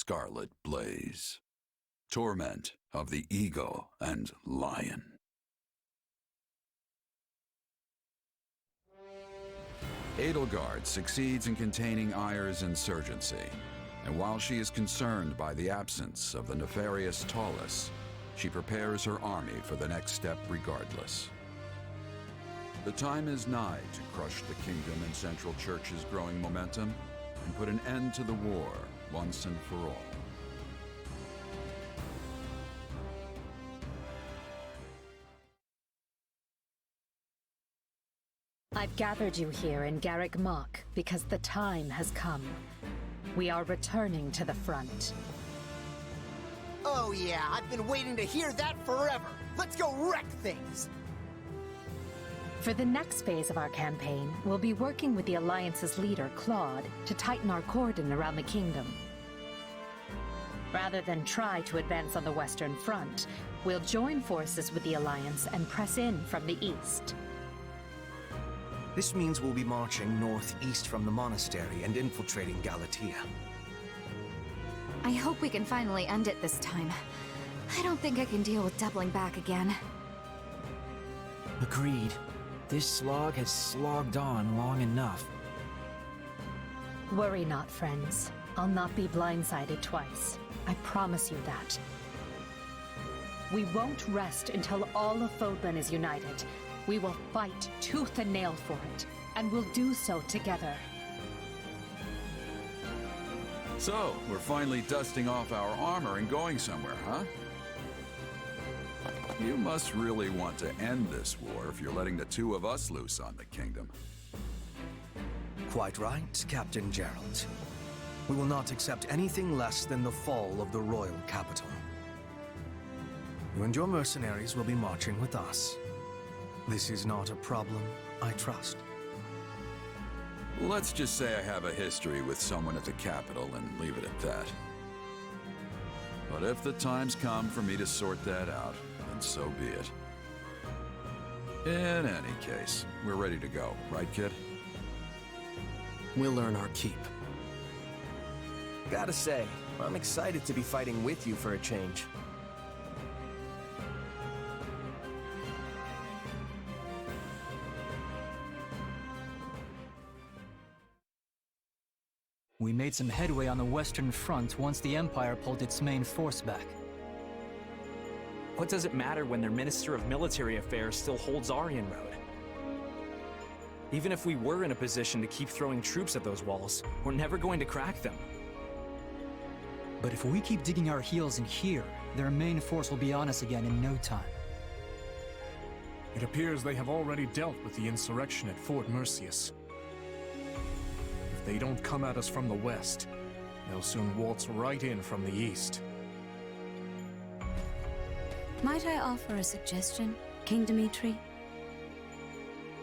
scarlet blaze. Torment of the eagle and lion. Edelgard succeeds in containing Ayr's insurgency, and while she is concerned by the absence of the nefarious Taurus, she prepares her army for the next step regardless. The time is nigh to crush the kingdom and Central Church's growing momentum and put an end to the war once and for all. I've gathered you here in Garrick Mach because the time has come. We are returning to the front. Oh yeah, I've been waiting to hear that forever! Let's go wreck things! For the next phase of our campaign, we'll be working with the Alliance's leader, Claude, to tighten our cordon around the kingdom. Rather than try to advance on the Western Front, we'll join forces with the Alliance and press in from the east. This means we'll be marching northeast from the monastery and infiltrating Galatia. I hope we can finally end it this time. I don't think I can deal with doubling back again. Agreed. This slog has slogged on long enough. Worry not, friends. I'll not be blindsided twice. I promise you that. We won't rest until all of Fodlan is united. We will fight tooth and nail for it, and we'll do so together. So, we're finally dusting off our armor and going somewhere, huh? You must really want to end this war if you're letting the two of us loose on the kingdom. Quite right, Captain Gerald. We will not accept anything less than the fall of the royal capital. You and your mercenaries will be marching with us. This is not a problem, I trust. Let's just say I have a history with someone at the capital and leave it at that. But if the time's come for me to sort that out, then so be it. In any case, we're ready to go, right, kid? We'll earn our keep. Gotta say, I'm excited to be fighting with you for a change. We made some headway on the Western Front once the Empire pulled its main force back. What does it matter when their Minister of Military Affairs still holds Aryan Road? Even if we were in a position to keep throwing troops at those walls, we're never going to crack them. But if we keep digging our heels in here, their main force will be on us again in no time. It appears they have already dealt with the insurrection at Fort Mercius. If they don't come at us from the west, they'll soon waltz right in from the east. Might I offer a suggestion, King Dimitri?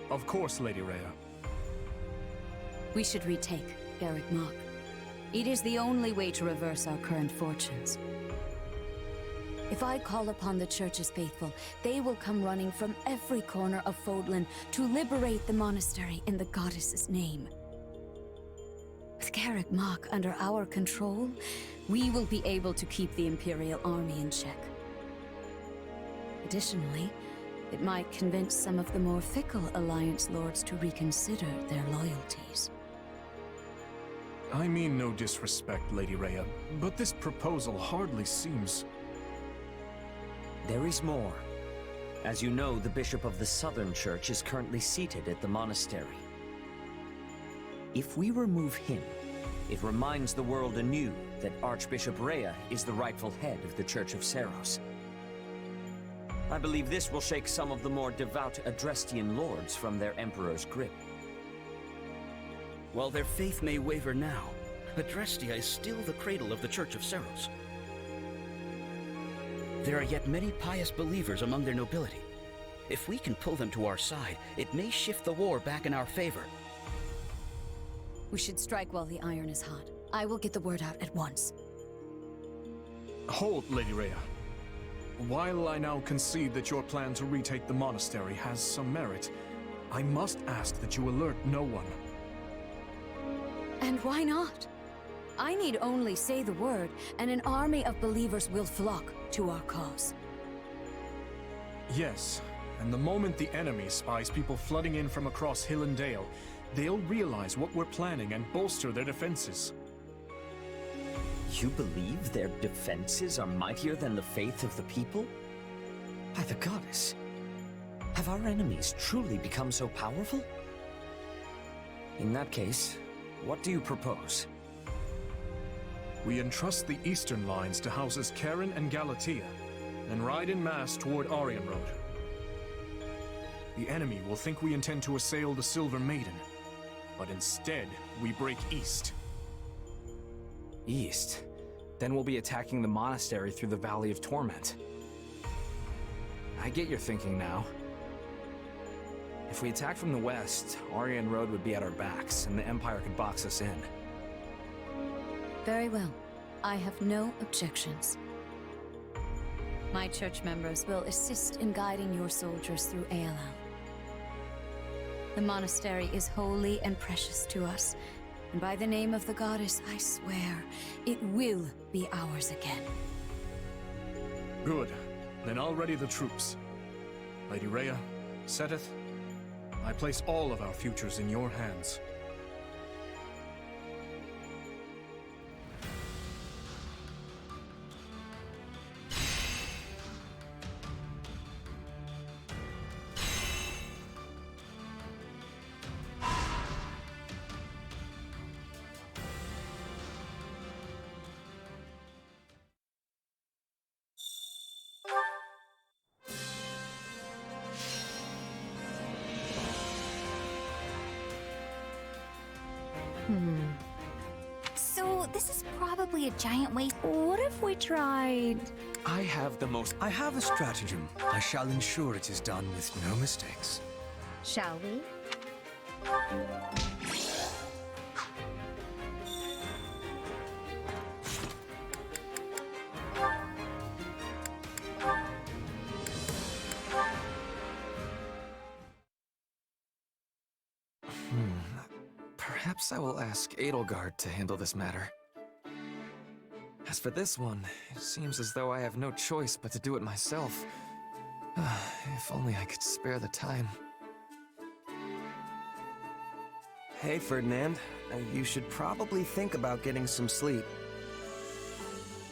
Of course, Lady Rhea. We should retake Garrick Mach. It is the only way to reverse our current fortunes. If I call upon the Church's faithful, they will come running from every corner of Fodlan to liberate the monastery in the goddess's name. With Garrick Mach under our control, we will be able to keep the Imperial army in check. Additionally, it might convince some of the more fickle Alliance lords to reconsider their loyalties. I mean no disrespect, Lady Rhea, but this proposal hardly seems... There is more. As you know, the Bishop of the Southern Church is currently seated at the monastery. If we remove him, it reminds the world anew that Archbishop Rhea is the rightful head of the Church of Seros. I believe this will shake some of the more devout Adrestian lords from their Emperor's grip. While their faith may waver now, Adrestia is still the cradle of the Church of Seros. There are yet many pious believers among their nobility. If we can pull them to our side, it may shift the war back in our favor. We should strike while the iron is hot. I will get the word out at once. Hold, Lady Rhea. While I now concede that your plan to retake the monastery has some merit, I must ask that you alert no one. And why not? I need only say the word, and an army of believers will flock to our cause. Yes, and the moment the enemy spies people flooding in from across hill and dale, they'll realize what we're planning and bolster their defenses. You believe their defenses are mightier than the faith of the people? By the goddess, have our enemies truly become so powerful? In that case, what do you propose? We entrust the eastern lines to houses Karen and Galatea, and ride in mass toward Aryan Road. The enemy will think we intend to assail the Silver Maiden, but instead, we break east. East? Then we'll be attacking the monastery through the Valley of Torment. I get your thinking now. If we attack from the west, Aryan Road would be at our backs, and the Empire could box us in. Very well. I have no objections. My church members will assist in guiding your soldiers through Aelam. The monastery is holy and precious to us, and by the name of the goddess, I swear, it will be ours again. Good. Then I'll ready the troops. Lady Rhea, Seteth, I place all of our futures in your hands. So, this is probably a giant waste. What if we tried... I have a stratagem. I shall ensure it is done with no mistakes. Shall we? Perhaps I will ask Edelgard to handle this matter. As for this one, it seems as though I have no choice but to do it myself. If only I could spare the time. Hey, Ferdinand. You should probably think about getting some sleep.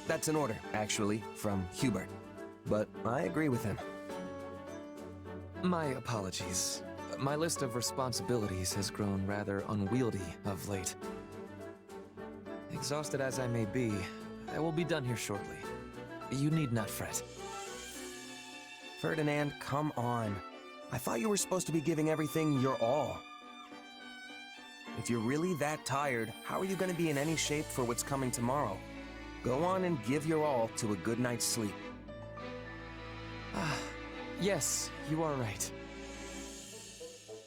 That's an order, actually, from Hubert. But I agree with him. My apologies. My list of responsibilities has grown rather unwieldy of late. Exhausted as I may be, I will be done here shortly. You need not fret. Ferdinand, come on. I thought you were supposed to be giving everything your all. If you're really that tired, how are you going to be in any shape for what's coming tomorrow? Go on and give your all to a good night's sleep. Yes, you are right.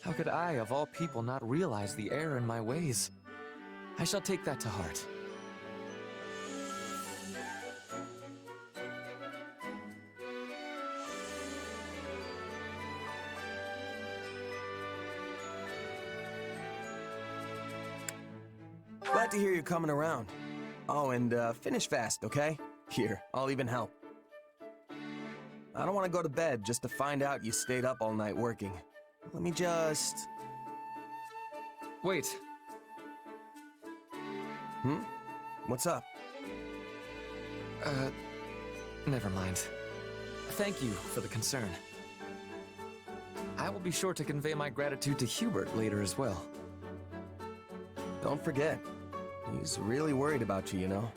How could I, of all people, not realize the error in my ways? I shall take that to heart. Glad to hear you're coming around. Oh, and finish fast, okay? Here, I'll even help. I don't want to go to bed just to find out you stayed up all night working. Let me just... Wait. What's up? Never mind. Thank you for the concern. I will be sure to convey my gratitude to Hubert later as well. Don't forget. He's really worried about you, you know.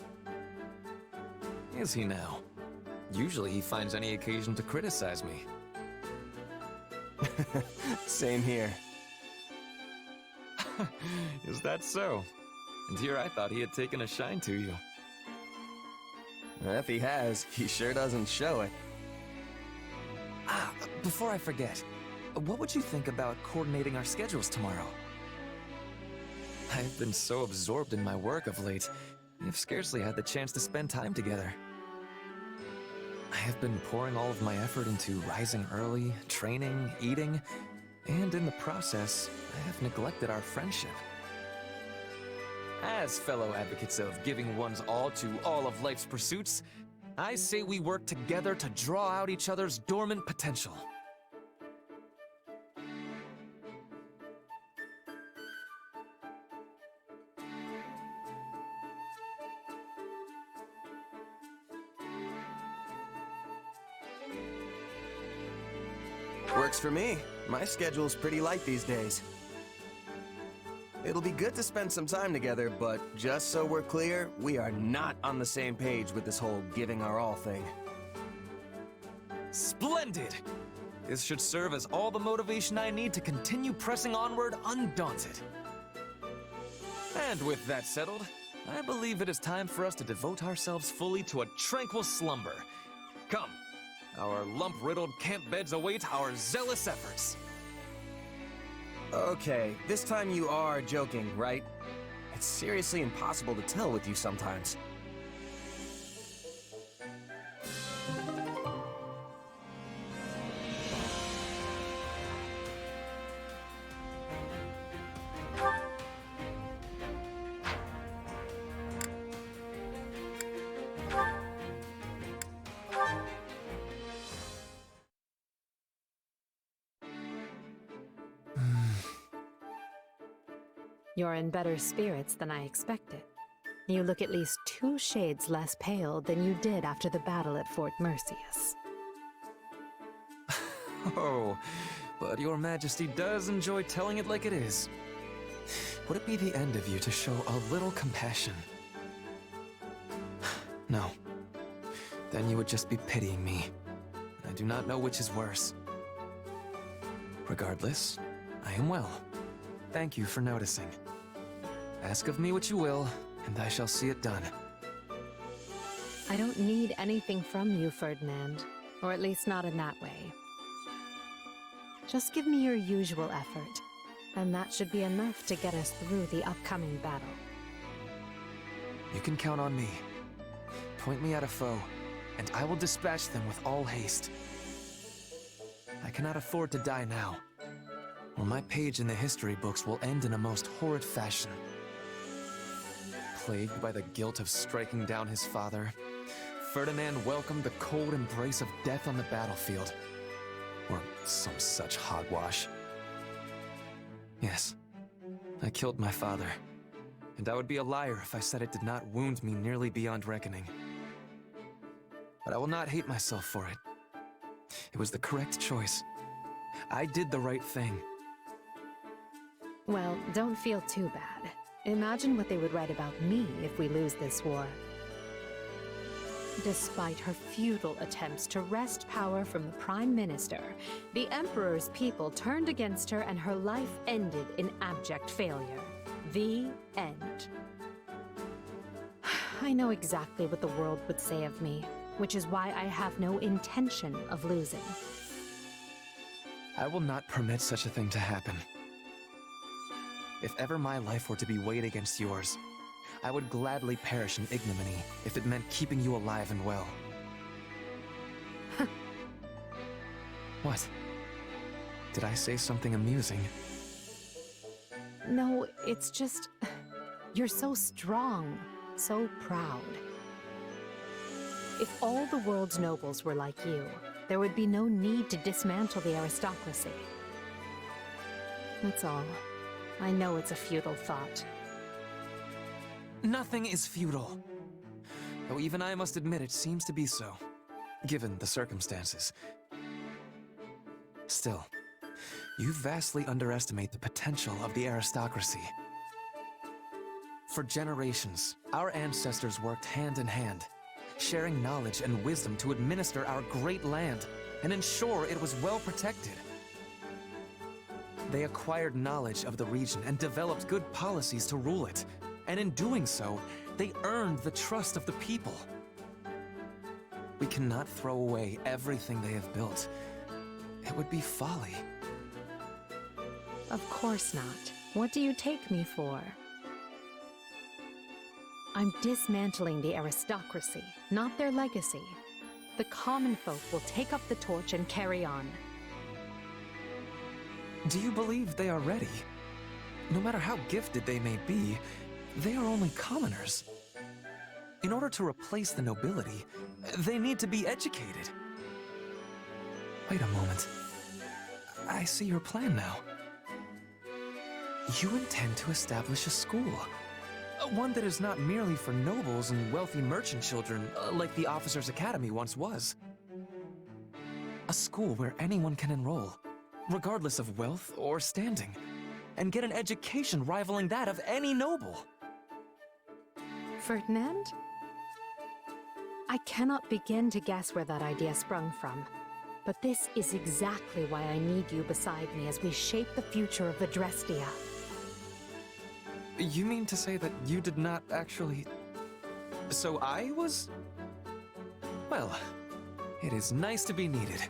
Is he now? Usually he finds any occasion to criticize me. Same here. Is that so? And here I thought he had taken a shine to you. If he has, he sure doesn't show it. Before I forget, what would you think about coordinating our schedules tomorrow? I've been so absorbed in my work of late, I've scarcely had the chance to spend time together. I have been pouring all of my effort into rising early, training, eating, and in the process, I have neglected our friendship. As fellow advocates of giving one's all to all of life's pursuits, I say we work together to draw out each other's dormant potential. Works for me. My schedule's pretty light these days. It'll be good to spend some time together, but just so we're clear, we are not on the same page with this whole giving our all thing. Splendid! This should serve as all the motivation I need to continue pressing onward undaunted. And with that settled, I believe it is time for us to devote ourselves fully to a tranquil slumber. Come, our lump-riddled camp beds await our zealous efforts. Okay, this time you are joking, right? It's seriously impossible to tell with you sometimes. You're in better spirits than I expected. You look at least 2 shades less pale than you did after the battle at Fort Merceus. Oh, but your majesty does enjoy telling it like it is. Would it be the end of you to show a little compassion? No. Then you would just be pitying me. I do not know which is worse. Regardless, I am well. Thank you for noticing. Ask of me what you will, and I shall see it done. I don't need anything from you, Ferdinand. Or at least not in that way. Just give me your usual effort, and that should be enough to get us through the upcoming battle. You can count on me. Point me at a foe, and I will dispatch them with all haste. I cannot afford to die now, or my page in the history books will end in a most horrid fashion. Plagued by the guilt of striking down his father, Ferdinand welcomed the cold embrace of death on the battlefield. Or some such hogwash. Yes, I killed my father. And I would be a liar if I said it did not wound me nearly beyond reckoning. But I will not hate myself for it. It was the correct choice. I did the right thing. Well, don't feel too bad. Imagine what they would write about me if we lose this war. Despite her futile attempts to wrest power from the Prime Minister, the Emperor's people turned against her and her life ended in abject failure. The end. I know exactly what the world would say of me, which is why I have no intention of losing. I will not permit such a thing to happen. If ever my life were to be weighed against yours, I would gladly perish in ignominy if it meant keeping you alive and well. What? Did I say something amusing? No, it's just... You're so strong, so proud. If all the world's nobles were like you, there would be no need to dismantle the aristocracy. That's all. I know it's a futile thought. Nothing is futile. Though even I must admit it seems to be so, given the circumstances. Still, you vastly underestimate the potential of the aristocracy. For generations, our ancestors worked hand in hand, sharing knowledge and wisdom to administer our great land and ensure it was well protected. They acquired knowledge of the region and developed good policies to rule it. And in doing so, they earned the trust of the people. We cannot throw away everything they have built. It would be folly. Of course not. What do you take me for? I'm dismantling the aristocracy, not their legacy. The common folk will take up the torch and carry on. Do you believe they are ready? No matter how gifted they may be, They are only commoners. In order to replace the nobility, they need to be educated. Wait a moment. I see your plan now. You intend to establish a school. One that is not merely for nobles and wealthy merchant children, like the Officers' Academy once was. A school where anyone can enroll, regardless of wealth or standing, and get an education rivaling that of any noble. Ferdinand? I cannot begin to guess where that idea sprung from. But this is exactly why I need you beside me as we shape the future of Adrestia. You mean to say that you did not actually... So I was... Well, it is nice to be needed.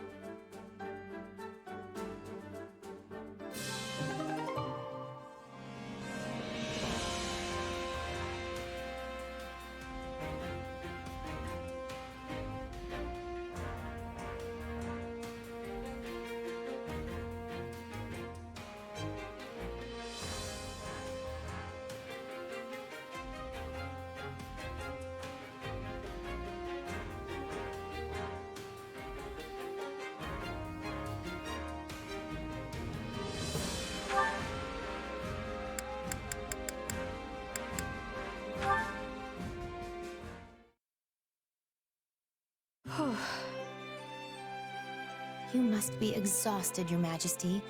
You must be exhausted, Your Majesty.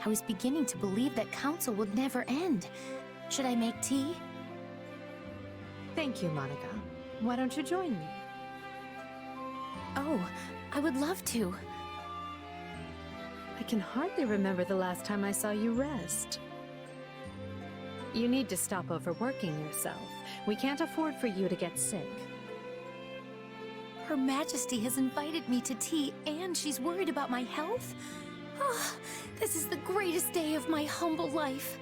I was beginning to believe that council would never end. Should I make tea? Thank you, Monica. Why don't you join me? Oh, I would love to. I can hardly remember the last time I saw you rest. You need to stop overworking yourself. We can't afford for you to get sick. Her Majesty has invited me to tea, and she's worried about my health? Oh, this is the greatest day of my humble life.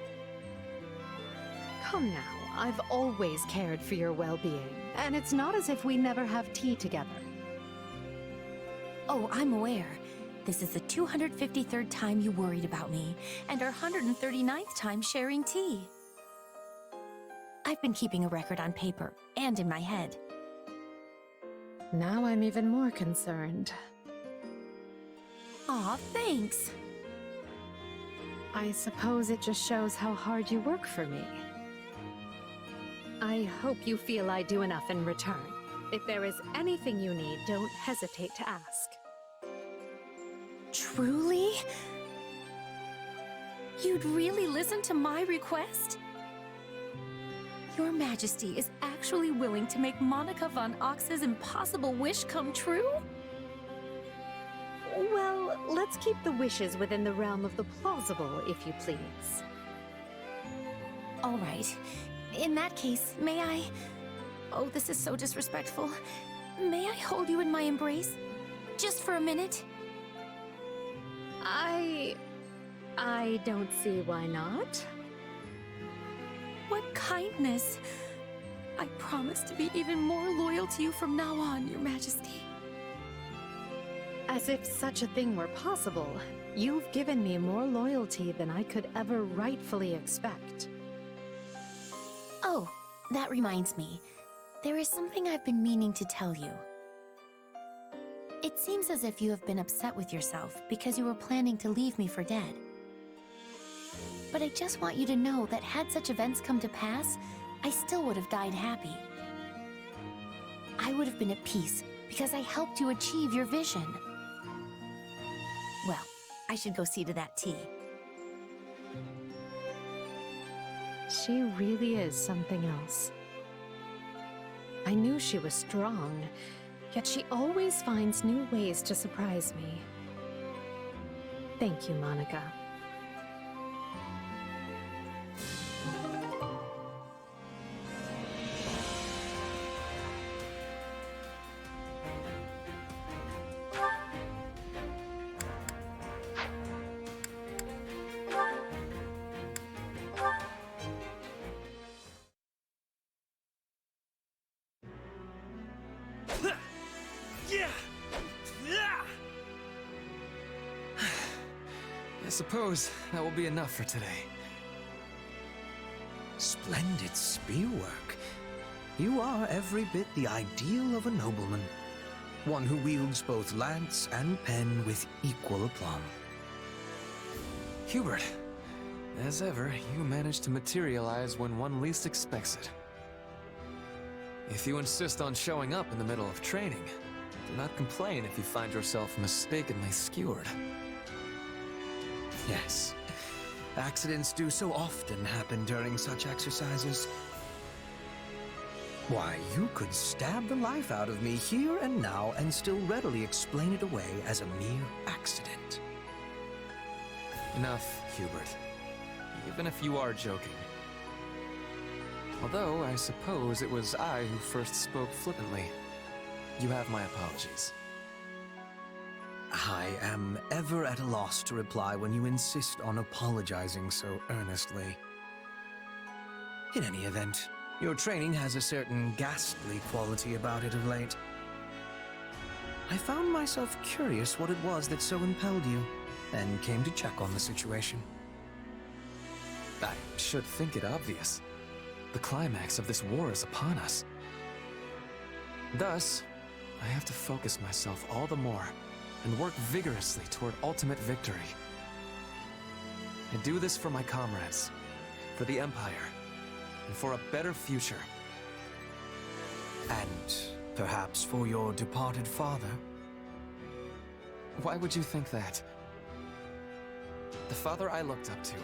Come now, I've always cared for your well-being, and it's not as if we never have tea together. Oh, I'm aware. This is the 253rd time you worried about me, and our 139th time sharing tea. I've been keeping a record on paper, and in my head. Now I'm even more concerned. Aw, thanks. I suppose it just shows how hard you work for me. I hope you feel I do enough in return. If there is anything you need, don't hesitate to ask. Truly? You'd really listen to my request? Your Majesty is actually willing to make Monica von Ox's impossible wish come true? Well, let's keep the wishes within the realm of the plausible, if you please. All right. In that case, may I... Oh, this is so disrespectful. May I hold you in my embrace? Just for a minute? I don't see why not. What kindness! I promise to be even more loyal to you from now on, Your Majesty. As if such a thing were possible, you've given me more loyalty than I could ever rightfully expect. Oh, that reminds me. There is something I've been meaning to tell you. It seems as if you have been upset with yourself because you were planning to leave me for dead. But I just want you to know that had such events come to pass, I still would have died happy. I would have been at peace because I helped you achieve your vision. Well, I should go see to that tea. She really is something else. I knew she was strong, yet she always finds new ways to surprise me. Thank you, Monica. I suppose that will be enough for today. Splendid spearwork. You are every bit the ideal of a nobleman. One who wields both lance and pen with equal aplomb. Hubert, as ever, you manage to materialize when one least expects it. If you insist on showing up in the middle of training, do not complain if you find yourself mistakenly skewered. Yes. Accidents do so often happen during such exercises. Why, you could stab the life out of me here and now and still readily explain it away as a mere accident. Enough, Hubert. Even if you are joking. Although, I suppose it was I who first spoke flippantly. You have my apologies. I am ever at a loss to reply when you insist on apologizing so earnestly. In any event, your training has a certain ghastly quality about it of late. I found myself curious what it was that so impelled you, and came to check on the situation. I should think it obvious. The climax of this war is upon us. Thus, I have to focus myself all the more and work vigorously toward ultimate victory. I do this for my comrades, for the Empire, and for a better future. And perhaps for your departed father? Why would you think that? The father I looked up to,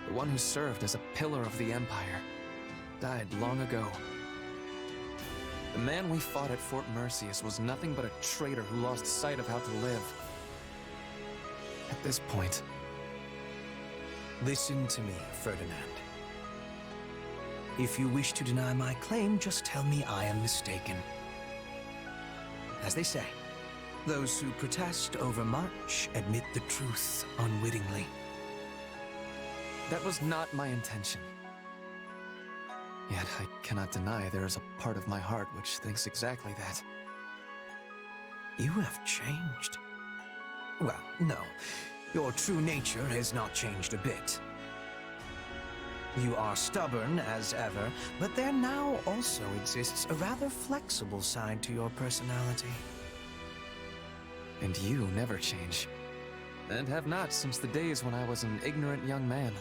the one who served as a pillar of the Empire, died long ago. The man we fought at Fort Merceus was nothing but a traitor who lost sight of how to live. At this point... Listen to me, Ferdinand. If you wish to deny my claim, just tell me I am mistaken. As they say, those who protest overmuch admit the truth unwittingly. That was not my intention. Yet I cannot deny there is a part of my heart which thinks exactly that. You have changed. Well, no. Your true nature has not changed a bit. You are stubborn as ever, but there now also exists a rather flexible side to your personality. And you never change. And have not since the days when I was an ignorant young man.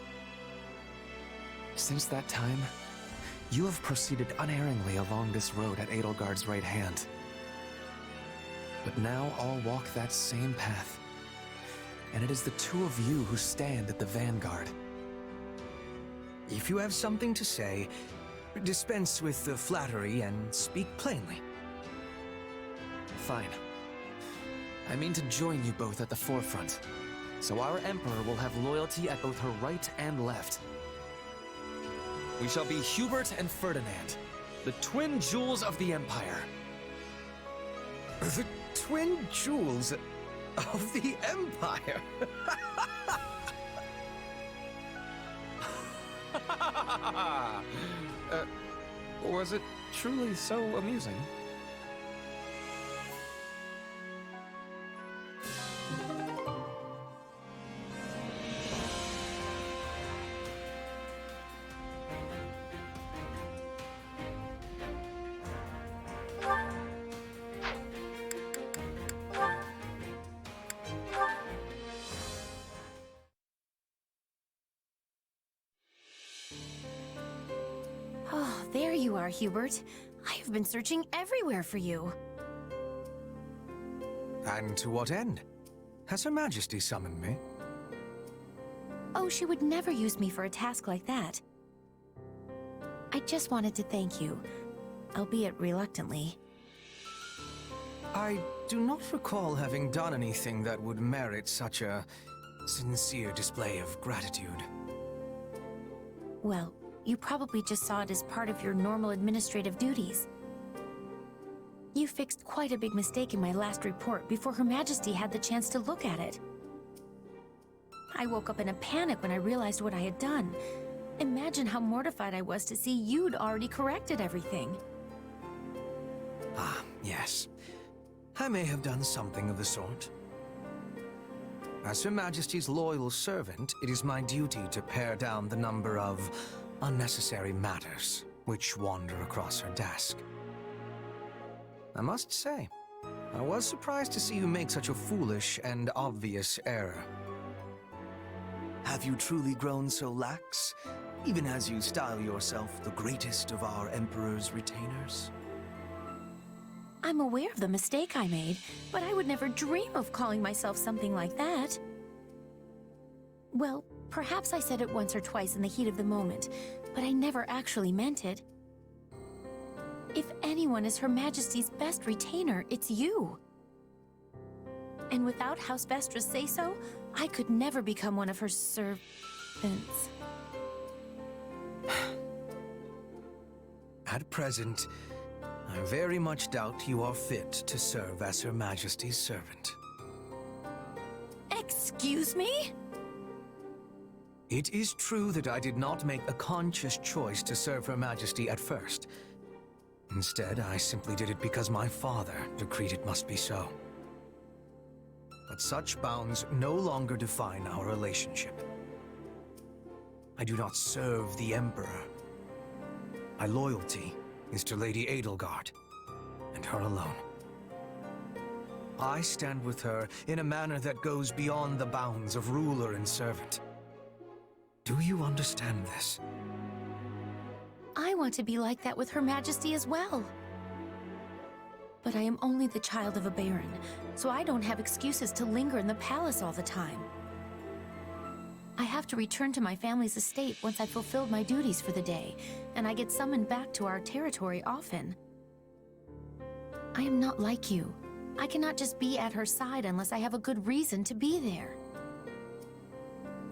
Since that time, you have proceeded unerringly along this road at Edelgard's right hand. But now I'll walk that same path. And it is the two of you who stand at the vanguard. If you have something to say, dispense with the flattery and speak plainly. Fine. I mean to join you both at the forefront, so our Emperor will have loyalty at both her right and left. We shall be Hubert and Ferdinand, the twin jewels of the Empire. The twin jewels of the Empire? Was it truly so amusing? Oh, there you are, Hubert. I have been searching everywhere for you. And to what end? Has Her Majesty summoned me? Oh, she would never use me for a task like that. I just wanted to thank you, albeit reluctantly. I do not recall having done anything that would merit such a sincere display of gratitude. Well, you probably just saw it as part of your normal administrative duties. You fixed quite a big mistake in my last report before Her Majesty had the chance to look at it. I woke up in a panic when I realized what I had done. Imagine how mortified I was to see you'd already corrected everything. Ah, yes. I may have done something of the sort. As Her Majesty's loyal servant, it is my duty to pare down the number of unnecessary matters which wander across her desk. I must say, I was surprised to see you make such a foolish and obvious error. Have you truly grown so lax, even as you style yourself the greatest of our Emperor's retainers? I'm aware of the mistake I made, but I would never dream of calling myself something like that. Well, perhaps I said it once or twice in the heat of the moment, but I never actually meant it. If anyone is Her Majesty's best retainer, it's you. And without House Vestra's say-so, I could never become one of her servants. At present, I very much doubt you are fit to serve as Her Majesty's servant. Excuse me? It is true that I did not make a conscious choice to serve Her Majesty at first. Instead, I simply did it because my father decreed it must be so. But such bounds no longer define our relationship. I do not serve the Emperor. My loyalty is to Lady Edelgard, and her alone. I stand with her in a manner that goes beyond the bounds of ruler and servant. Do you understand this? I want to be like that with Her Majesty as well. But I am only the child of a baron, so I don't have excuses to linger in the palace all the time. I have to return to my family's estate once I've fulfilled my duties for the day, and I get summoned back to our territory often. I am not like you. I cannot just be at her side unless I have a good reason to be there.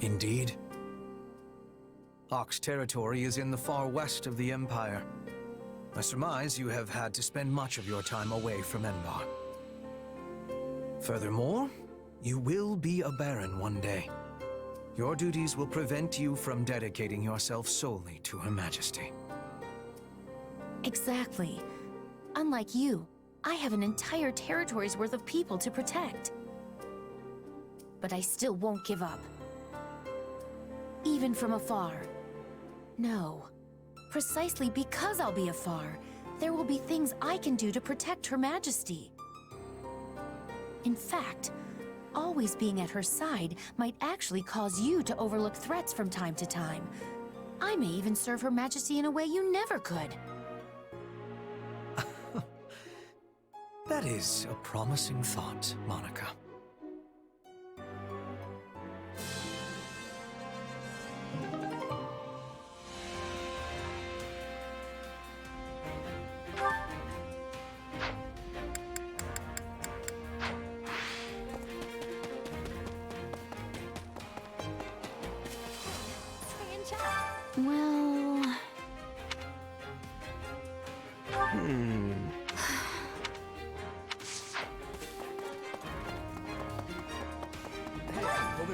Indeed. Ox territory is in the far west of the Empire. I surmise you have had to spend much of your time away from Enbar. Furthermore, you will be a baron one day. Your duties will prevent you from dedicating yourself solely to Her Majesty. Exactly. Unlike you, I have an entire territory's worth of people to protect. But I still won't give up. Even from afar. No. Precisely because I'll be afar, there will be things I can do to protect Her Majesty. In fact, always being at her side might actually cause you to overlook threats from time to time. I may even serve Her Majesty in a way you never could. That is a promising thought, Monica. Well...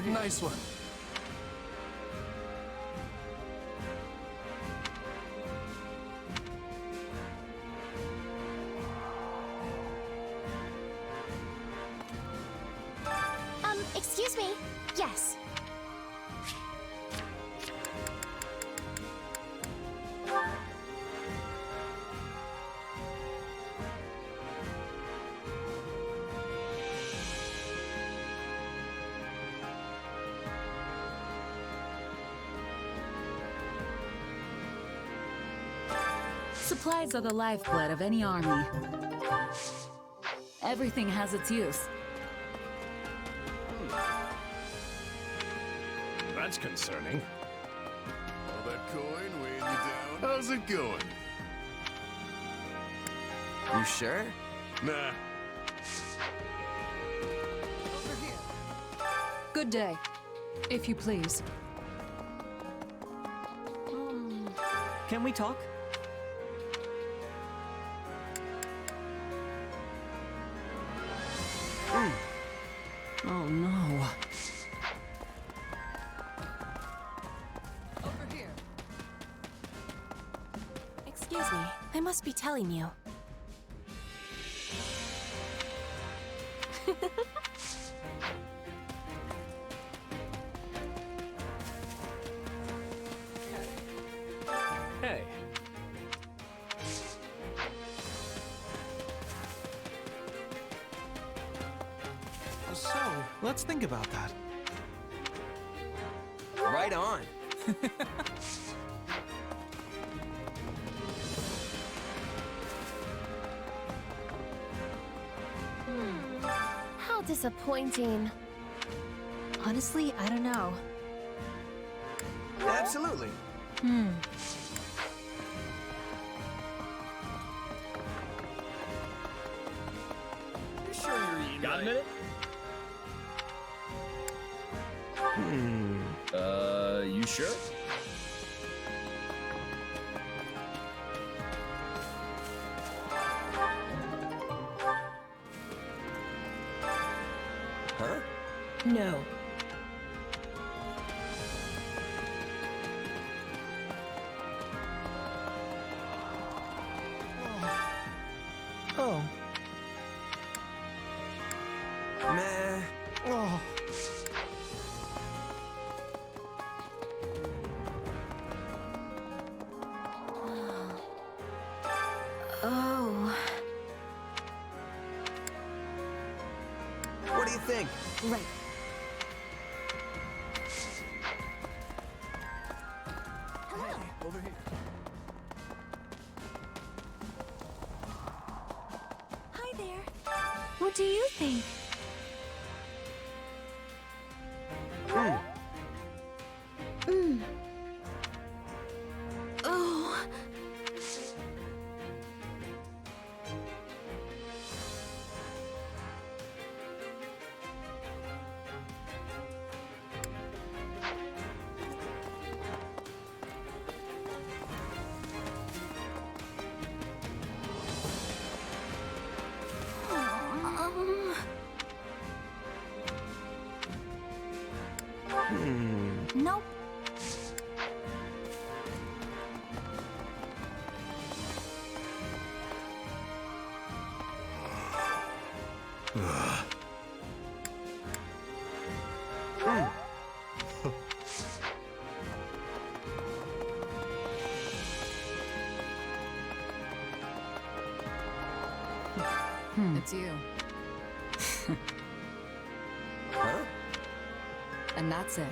Nice one. Excuse me? Yes. Supplies are the lifeblood of any army. Everything has its use. That's concerning. All that coin weighing you down? How's it going? You sure? Nah. Good day, if you please. Can we talk? Oh no. Excuse me, I must be telling you. So, let's think about that. Right on. How disappointing. Honestly, I don't know. Absolutely. You sure you're eating Got a right? minute? You sure? Huh? No. Oh. Meh. Oh. Oh. What do you think? Right. Over here. Hi there. What do you think? Hmm. Oh. Nope. It's you. Huh? And that's it.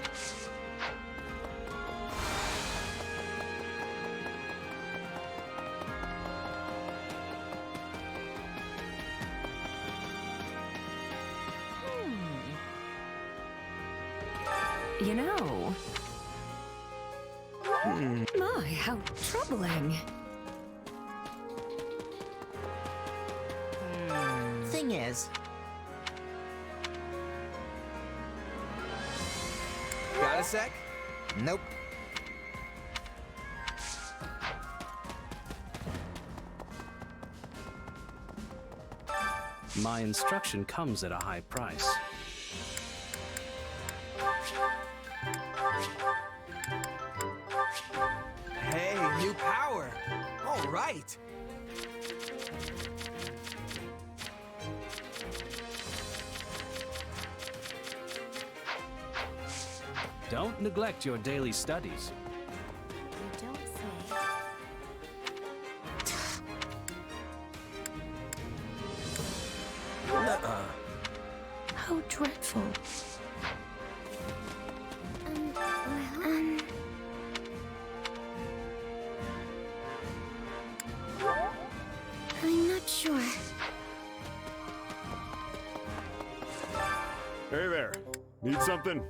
You know... My, how troubling. Thing is, Got a sec? nope. My instruction comes at a high price. Hey, new power. All right. Don't neglect your daily studies. You don't say. Nuh-uh. How dreadful. I'm not sure. Hey there. Need something?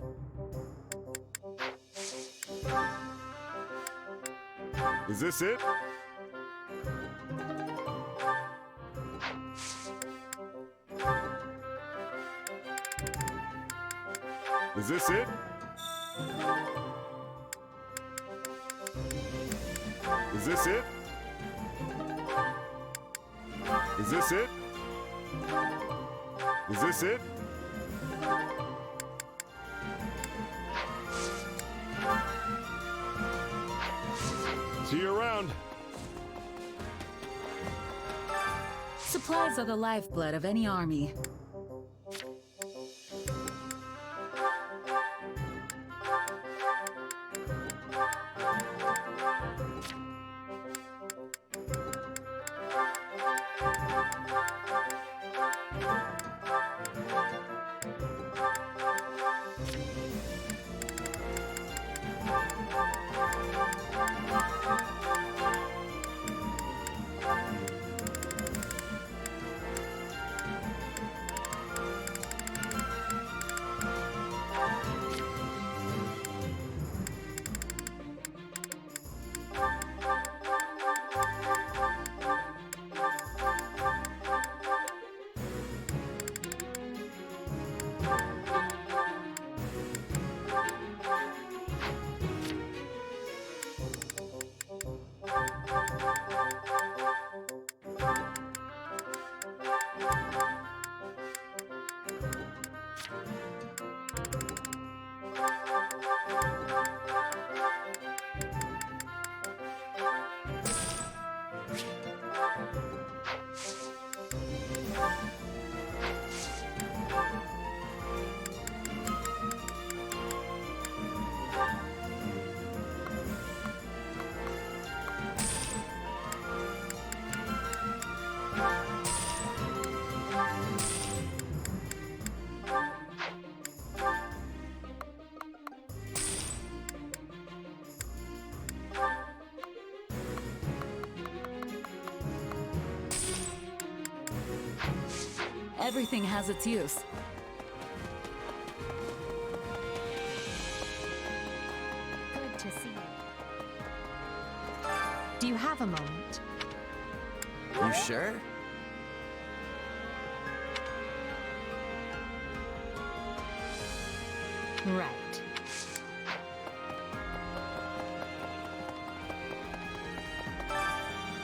Is this it? Is this it? Is this it? Is this it? Is this it? See you around. Supplies are the lifeblood of any army. Everything has its use. Good to see you. Do you have a moment? You sure? Right.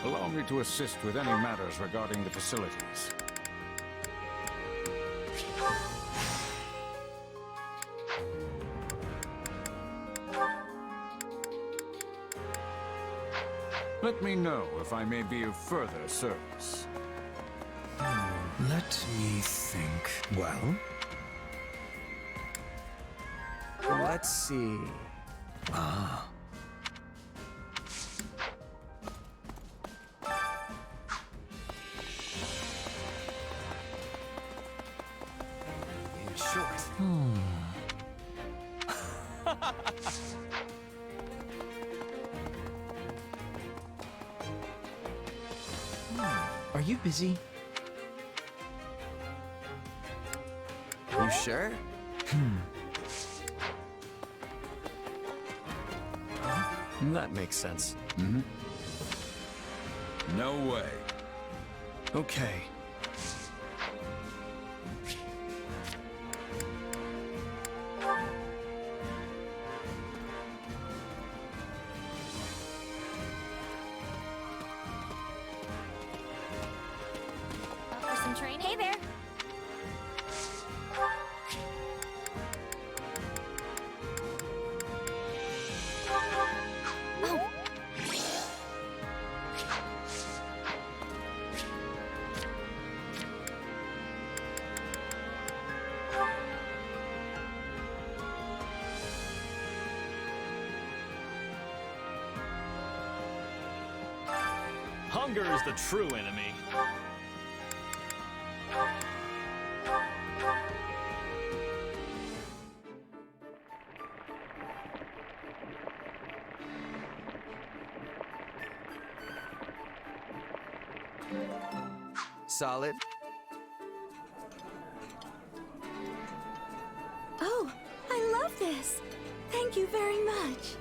Allow me to assist with any matters regarding the facilities. Let me know if I may be of further service. Let me think. Well? Let's see. Ah. In short. Are you busy? You sure? That makes sense. No way. Okay. For some training? Hey there! Oh. Hunger is the true enemy. Solid. Oh, I love this. Thank you very much.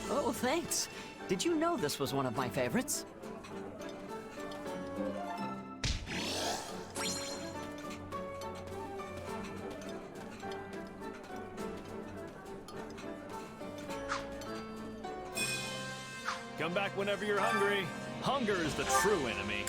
Oh, thanks. Did you know this was one of my favorites? Come back whenever you're hungry. Hunger is the true enemy.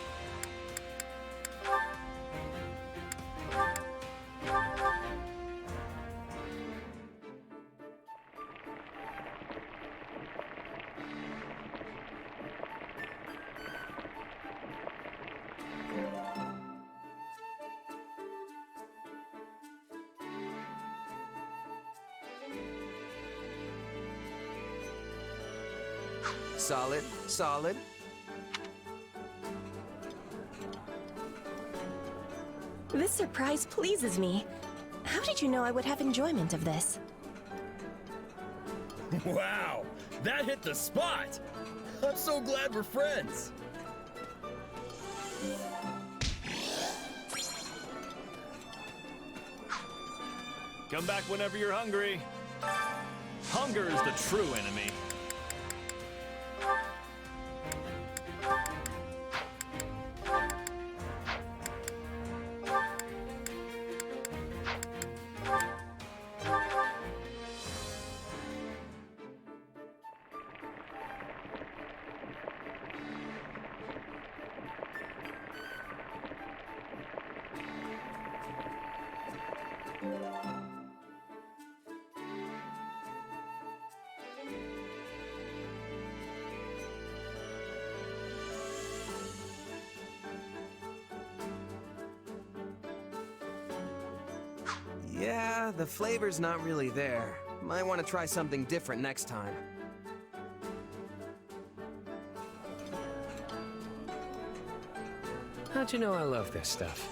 Solid. Solid. This surprise pleases me. How did you know I would have enjoyment of this? Wow, that hit the spot! I'm so glad we're friends! Come back whenever you're hungry. Hunger is the true enemy. Yeah, the flavor's not really there. Might want to try something different next time. How'd you know I love this stuff?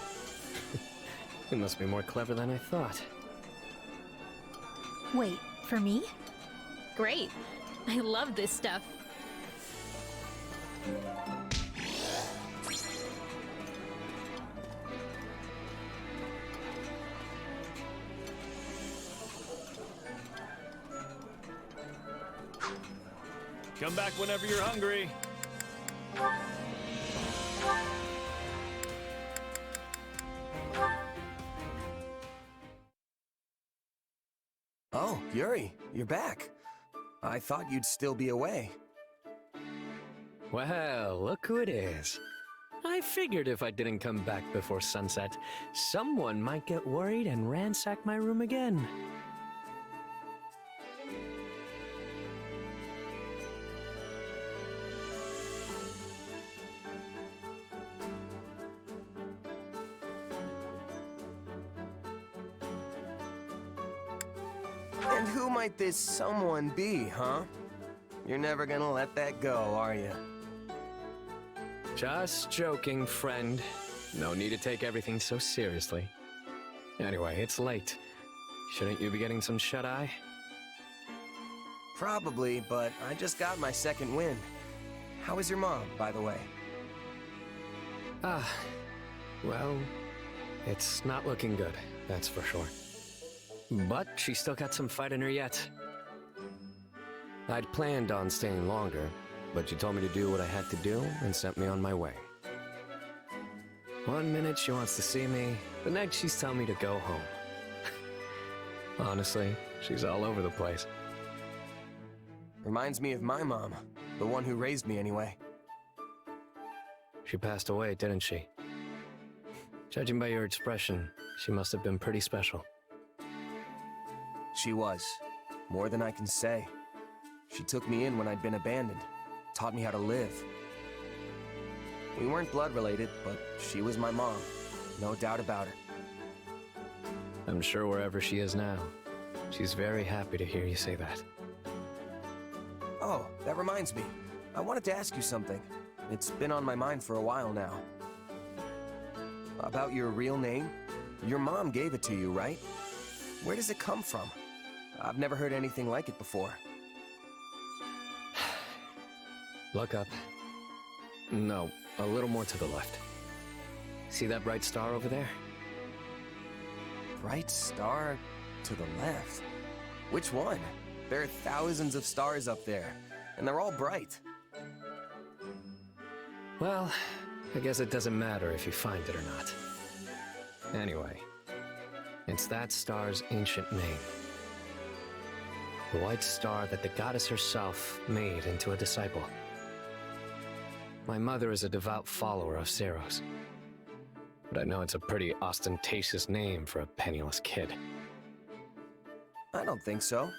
You must be more clever than I thought. Wait, for me? Great. I love this stuff. Come back whenever you're hungry. Oh, Yuri, you're back. I thought you'd still be away. Well, look who it is. I figured if I didn't come back before sunset, someone might get worried and ransack my room again. And who might this someone be, huh? You're never gonna let that go, are you? Just joking, friend. No need to take everything so seriously. Anyway, it's late. Shouldn't you be getting some shut-eye? Probably, but I just got my second win. How is your mom, by the way? Well, it's not looking good, that's for sure. But she's still got some fight in her yet. I'd planned on staying longer, but she told me to do what I had to do and sent me on my way. One minute she wants to see me, the next she's telling me to go home. Honestly, she's all over the place. Reminds me of my mom, the one who raised me anyway. She passed away, didn't she? Judging by your expression, she must have been pretty special. She was. More than I can say. She took me in when I'd been abandoned, taught me how to live. We weren't blood related, but she was my mom. No doubt about it. I'm sure wherever she is now, she's very happy to hear you say that. Oh, that reminds me. I wanted to ask you something. It's been on my mind for a while now. About your real name? Your mom gave it to you, right? Where does it come from? I've never heard anything like it before. Look up. No, a little more to the left. See that bright star over there? Bright star to the left? Which one? There are thousands of stars up there, and they're all bright. Well, I guess it doesn't matter if you find it or not. Anyway, it's that star's ancient name. The white star that the goddess herself made into a disciple. My mother is a devout follower of Ceros, but I know it's a pretty ostentatious name for a penniless kid. I don't think so.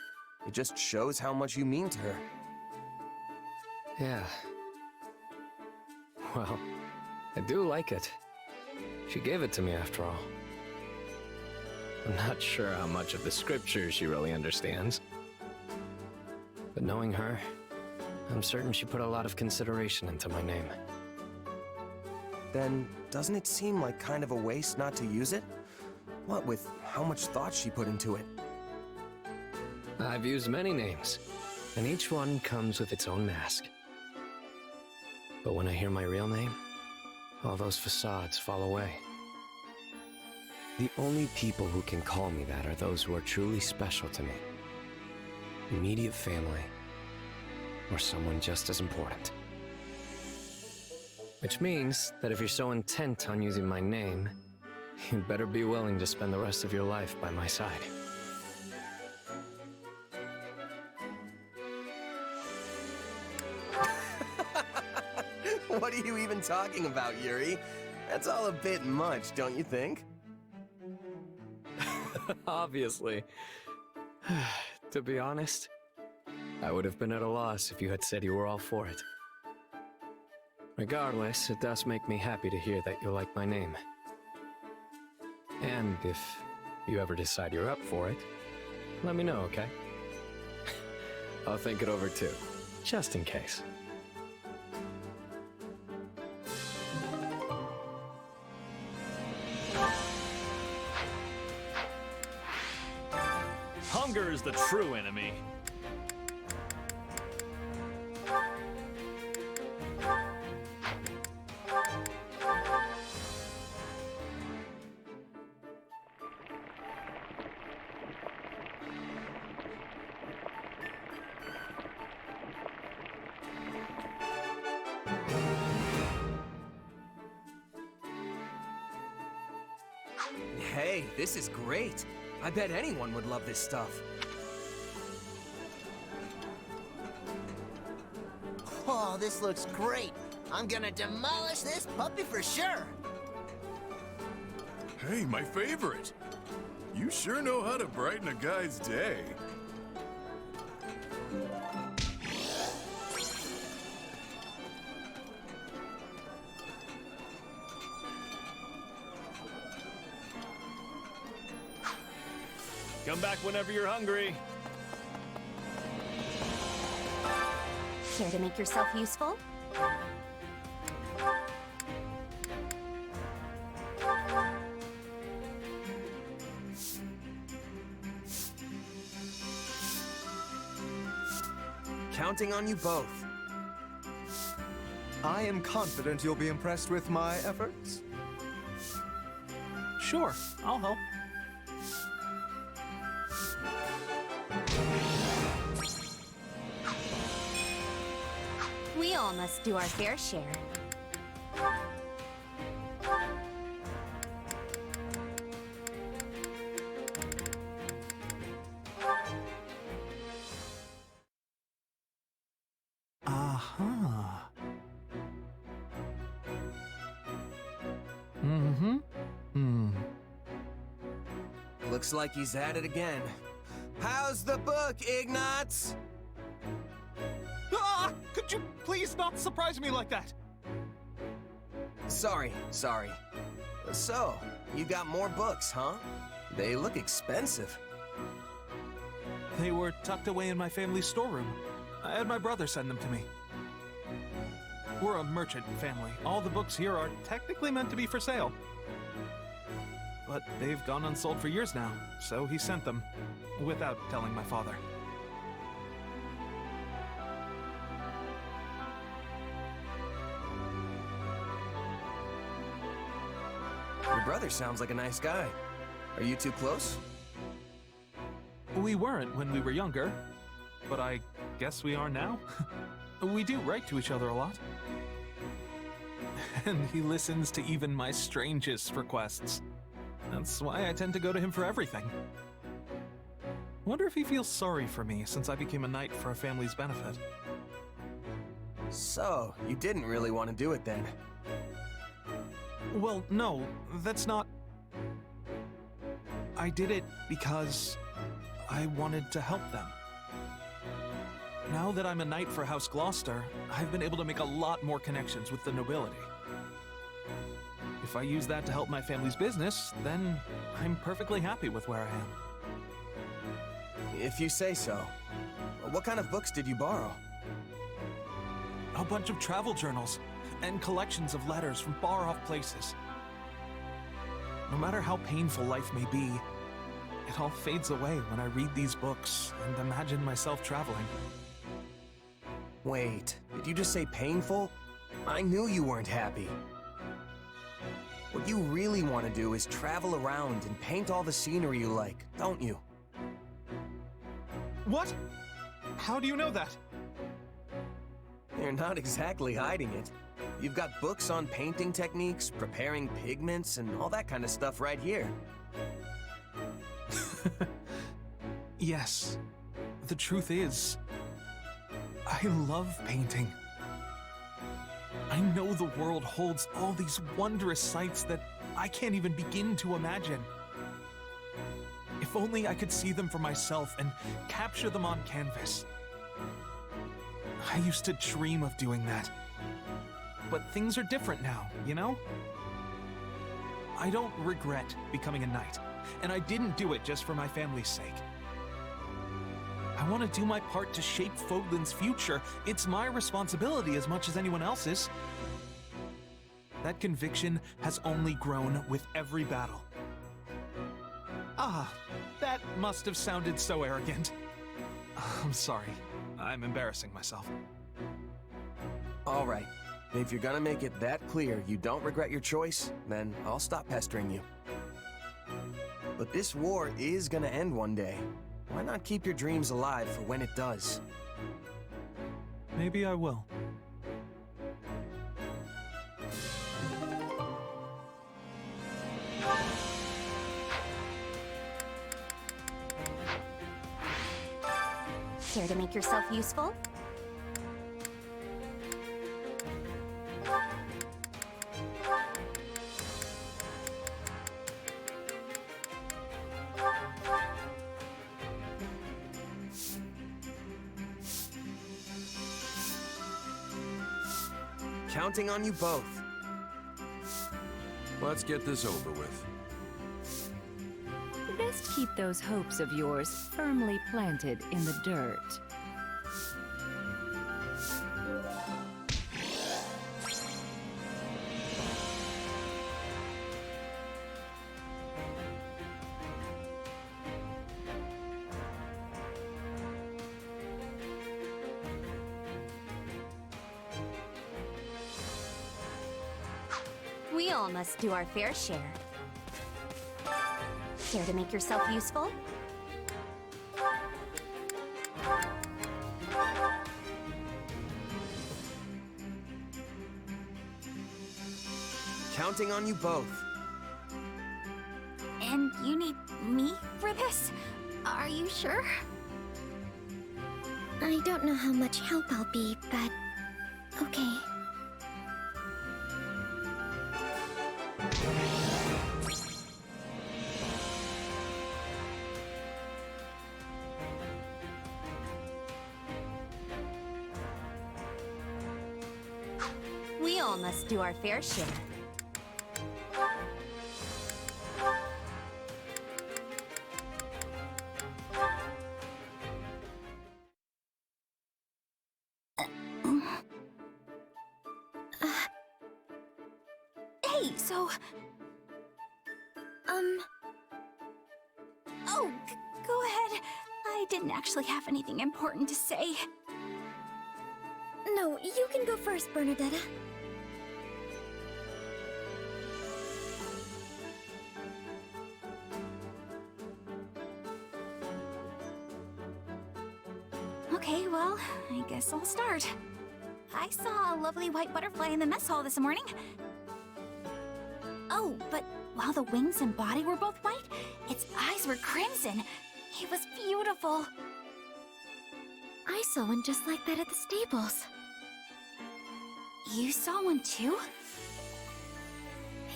It just shows how much you mean to her. Yeah. Well, I do like it. She gave it to me after all. I'm not sure how much of the scriptures she really understands. But knowing her, I'm certain she put a lot of consideration into my name. Then, doesn't it seem like kind of a waste not to use it? What with how much thought she put into it? I've used many names, and each one comes with its own mask. But when I hear my real name, all those facades fall away. The only people who can call me that are those who are truly special to me. Immediate family, or someone just as important. Which means that if you're so intent on using my name, you'd better be willing to spend the rest of your life by my side. What are you even talking about, Yuri? That's all a bit much, don't you think? Obviously. To be honest, I would have been at a loss if you had said you were all for it. Regardless, it does make me happy to hear that you like my name. And if you ever decide you're up for it, let me know, okay? I'll think it over too, just in case. Hunger is the true enemy. Hey, this is great. I bet anyone would love this stuff. Oh, this looks great. I'm gonna demolish this puppy for sure. Hey, my favorite. You sure know how to brighten a guy's day. Come back whenever you're hungry. Care to make yourself useful? Counting on you both. I am confident you'll be impressed with my efforts. Sure, I'll help. We all must do our fair share. Aha. Mm-hmm. Looks like he's at it again. How's the book, Ignatz? Ah! Could you please not surprise me like that? Sorry. So, you got more books, huh? They look expensive. They were tucked away in my family's storeroom. I had my brother send them to me. We're a merchant family. All the books here are technically meant to be for sale. But they've gone unsold for years now, so he sent them, without telling my father. Your brother sounds like a nice guy. Are you two close? We weren't when we were younger, but I guess we are now. We do write to each other a lot. And he listens to even my strangest requests. That's why I tend to go to him for everything. Wonder if he feels sorry for me since I became a knight for our family's benefit. So, you didn't really want to do it then? Well, no, that's not... I did it because I wanted to help them. Now that I'm a knight for House Gloucester, I've been able to make a lot more connections with the nobility. If I use that to help my family's business, then I'm perfectly happy with where I am. If you say so. What kind of books did you borrow? A bunch of travel journals and collections of letters from far-off places. No matter how painful life may be, it all fades away when I read these books and imagine myself traveling. Wait, did you just say painful? I knew you weren't happy. What you really want to do is travel around and paint all the scenery you like, don't you? What? How do you know that? You're not exactly hiding it. You've got books on painting techniques, preparing pigments, and all that kind of stuff right here. Yes. The truth is, I love painting. I know the world holds all these wondrous sights that I can't even begin to imagine. If only I could see them for myself and capture them on canvas. I used to dream of doing that. But things are different now, you know? I don't regret becoming a knight, and I didn't do it just for my family's sake. I want to do my part to shape Fodlan's future. It's my responsibility as much as anyone else's. That conviction has only grown with every battle. Ah, that must have sounded so arrogant. I'm sorry. I'm embarrassing myself. All right. If you're gonna make it that clear you don't regret your choice, then I'll stop pestering you. But this war is gonna end one day. Why not keep your dreams alive for when it does? Maybe I will. Care to make yourself useful? Counting on you both. Let's get this over with. Best keep those hopes of yours firmly planted in the dirt. We all must do our fair share. Care to make yourself useful? Counting on you both. And you need me for this? Are you sure? I don't know how much help I'll be, but okay. We all must do our fair share. Hey, so... Oh, go ahead. I didn't actually have anything important to say. No, you can go first, Bernadetta. Okay, well, I guess I'll start. I saw a lovely white butterfly in the mess hall this morning. Oh, but while the wings and body were both white, its eyes were crimson. It was beautiful. I saw one just like that at the stables. You saw one too?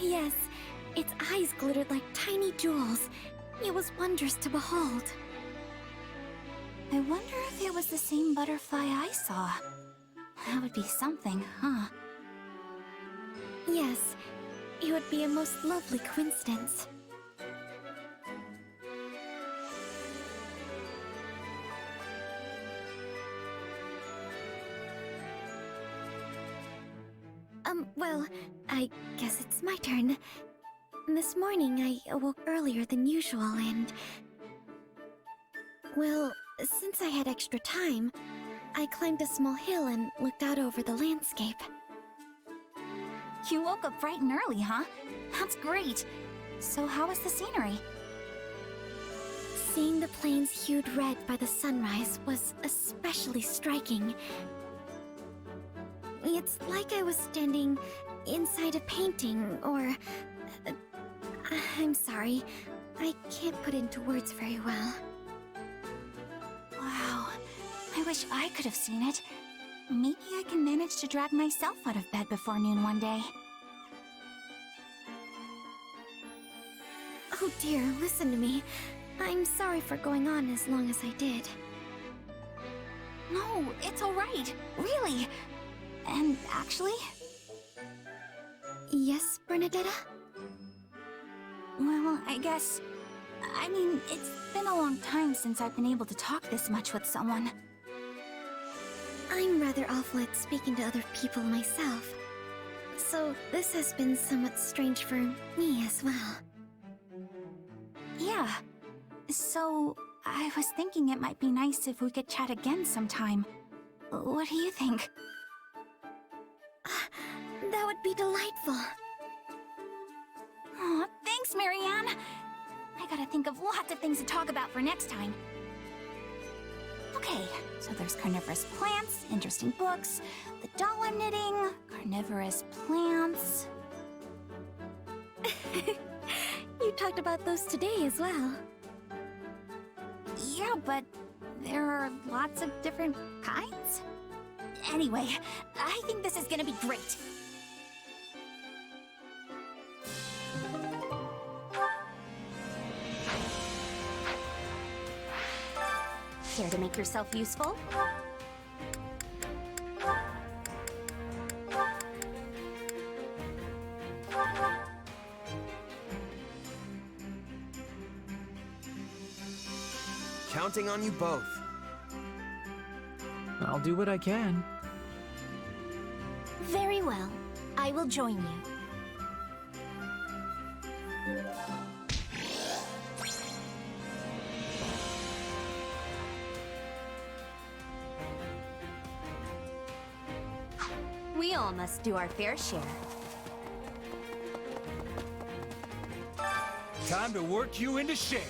Yes, its eyes glittered like tiny jewels. It was wondrous to behold. I wonder if it was the same butterfly I saw. That would be something, huh? Yes, it would be a most lovely coincidence. Well, I guess it's my turn. This morning I awoke earlier than usual and... Well, since I had extra time, I climbed a small hill and looked out over the landscape. You woke up bright and early, huh? That's great. So how was the scenery? Seeing the plains hued red by the sunrise was especially striking. It's like I was standing inside a painting, or... I'm sorry, I can't put it into words very well. Wow, I wish I could have seen it. Maybe I can manage to drag myself out of bed before noon one day. Oh dear, listen to me. I'm sorry for going on as long as I did. No, it's alright. Really. And actually... Yes, Bernadetta? Well, I guess... I mean, it's been a long time since I've been able to talk this much with someone. I'm rather awful at speaking to other people myself. So this has been somewhat strange for me as well. Yeah. So, I was thinking it might be nice if we could chat again sometime. What do you think? That would be delightful. Aw, thanks, Marianne. I gotta think of lots of things to talk about for next time. Okay, so there's carnivorous plants, interesting books, the doll I'm knitting, carnivorous plants... You talked about those today as well. Yeah, but there are lots of different kinds? Anyway, I think this is gonna be great. Care to make yourself useful? Counting on you both. I'll do what I can. Very well. I will join you. We all must do our fair share. Time to work you into shape.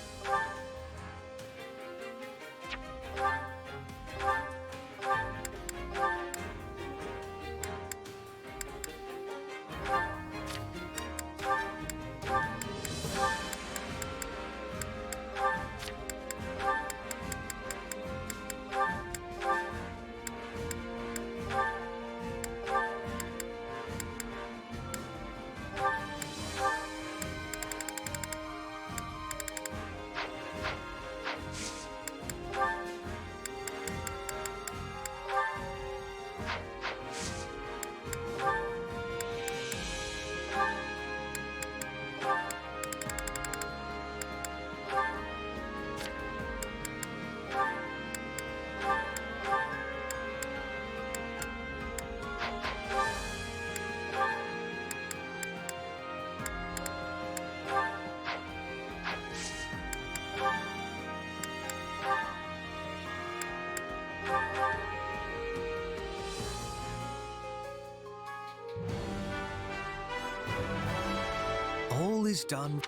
All is done.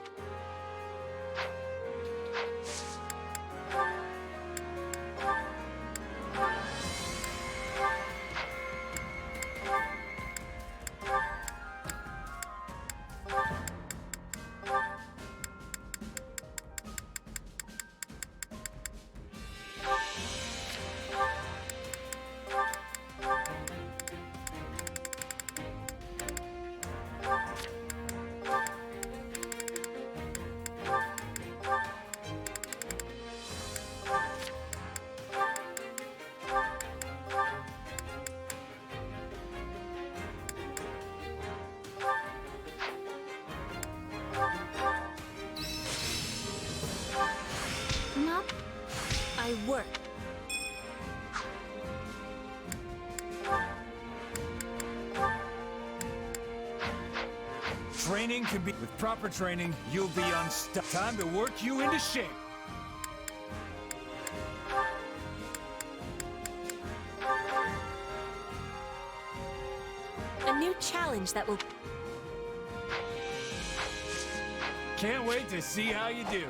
Not I work. Training can be... With proper training, you'll be unstoppable. Time to work you into shape. A new challenge that will... Can't wait to see how you do.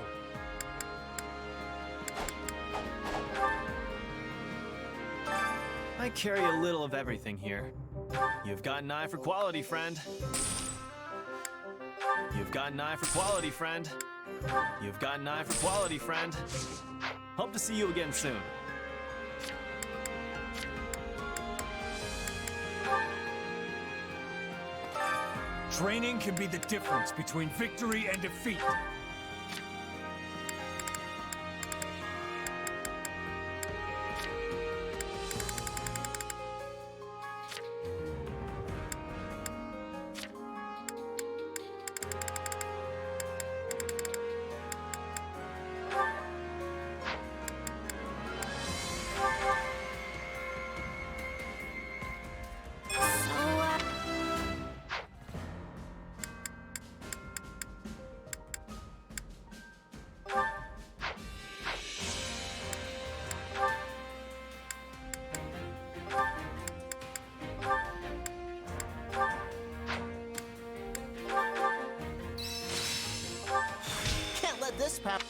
I carry a little of everything here. You've got an eye for quality, friend. You've got an eye for quality, friend. You've got an eye for quality, friend. Hope to see you again soon. Training can be the difference between victory and defeat. Can't let this happen.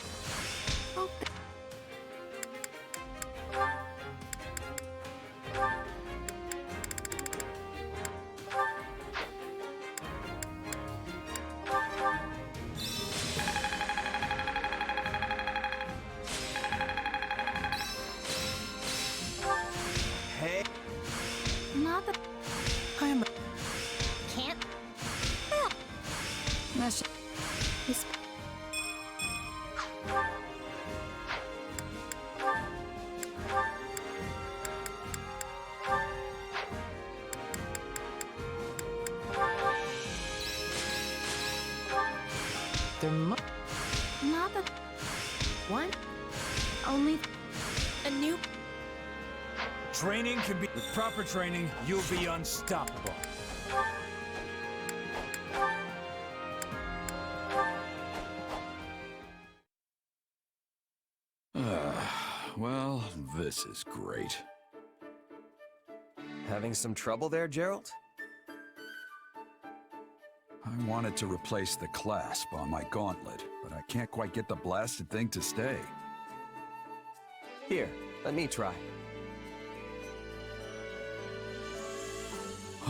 This... There must... Not the... What? Only... A new... Training can be... With proper training, you'll be unstoppable. Well, this is great. Having some trouble there, Gerald? I wanted to replace the clasp on my gauntlet, but I can't quite get the blasted thing to stay. Here, let me try.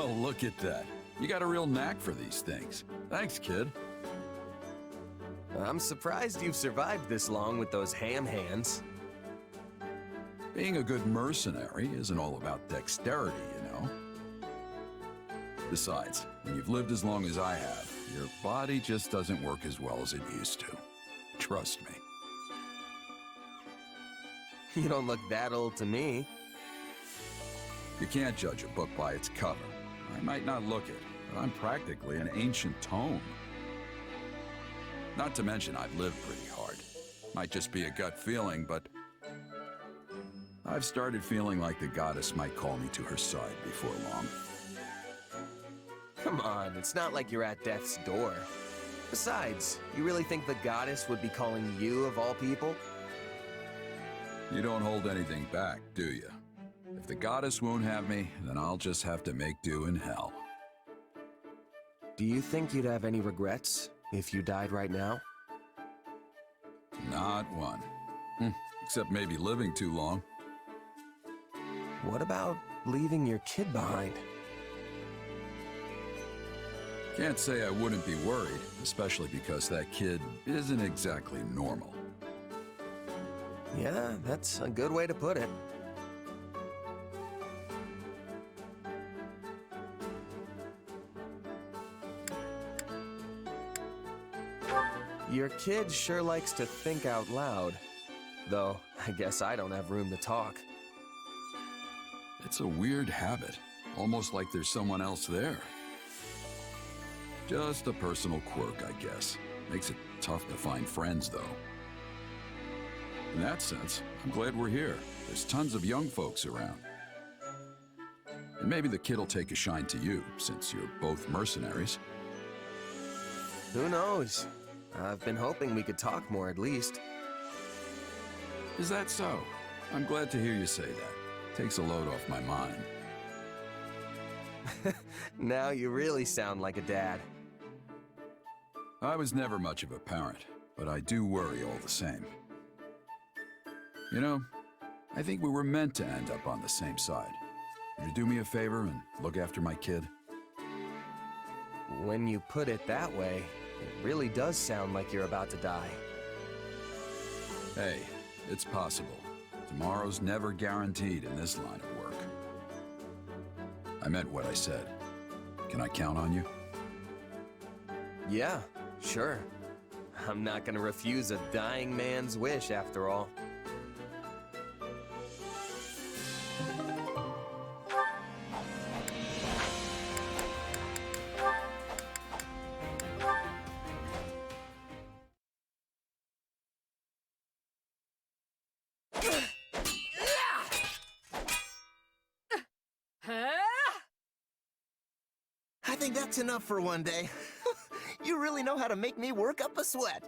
Oh, look at that. You got a real knack for these things. Thanks, kid. I'm surprised you've survived this long with those ham hands. Being a good mercenary isn't all about dexterity, you know. Besides, when you've lived as long as I have, your body just doesn't work as well as it used to. Trust me. You don't look that old to me. You can't judge a book by its cover. I might not look it, but I'm practically an ancient tome. Not to mention I've lived pretty hard. Might just be a gut feeling, but I've started feeling like the goddess might call me to her side before long. Come on, it's not like you're at death's door. Besides, you really think the goddess would be calling you of all people? You don't hold anything back, do you? If the goddess won't have me, then I'll just have to make do in hell. Do you think you'd have any regrets if you died right now? Not one. Except maybe living too long. What about leaving your kid behind? Can't say I wouldn't be worried, especially because that kid isn't exactly normal. Yeah, that's a good way to put it. Your kid sure likes to think out loud. Though, I guess I don't have room to talk. It's a weird habit, almost like there's someone else there. Just a personal quirk, I guess. Makes it tough to find friends, though. In that sense, I'm glad we're here. There's tons of young folks around. And maybe the kid'll take a shine to you, since you're both mercenaries. Who knows? I've been hoping we could talk more, at least. Is that so? I'm glad to hear you say that. Takes a load off my mind. Now you really sound like a dad. I was never much of a parent, but I do worry all the same. You know, I think we were meant to end up on the same side. Would you do me a favor and look after my kid? When you put it that way, it really does sound like you're about to die. Hey, it's possible. Tomorrow's never guaranteed in this line of work. I meant what I said. Can I count on you? Yeah, sure. I'm not gonna refuse a dying man's wish, after all. I think that's enough for one day. You really know how to make me work up a sweat.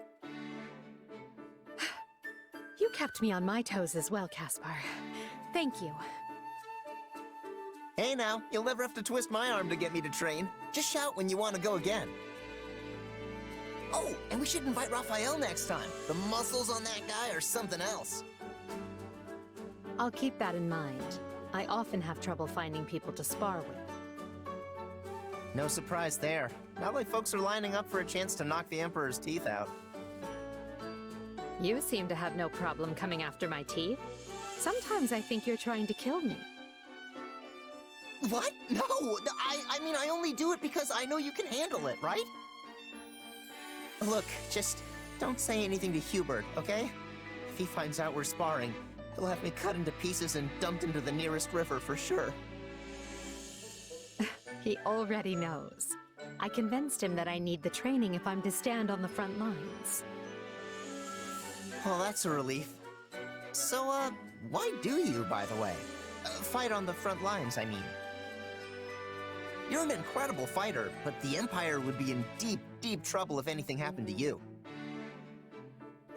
You kept me on my toes as well, Caspar. Thank you. Hey now, you'll never have to twist my arm to get me to train. Just shout when you want to go again. Oh, and we should invite Raphael next time. The muscles on that guy are something else. I'll keep that in mind. I often have trouble finding people to spar with. No surprise there. Not like folks are lining up for a chance to knock the Emperor's teeth out. You seem to have no problem coming after my teeth. Sometimes I think you're trying to kill me. What? No! I mean, I only do it because I know you can handle it, right? Look, just don't say anything to Hubert, okay? If he finds out we're sparring, he'll have me cut into pieces and dumped into the nearest river for sure. He already knows. I convinced him that I need the training if I'm to stand on the front lines. Oh, that's a relief. So, why do you, by the way? Fight on the front lines, I mean. You're an incredible fighter, but the Empire would be in deep, deep trouble if anything happened to you.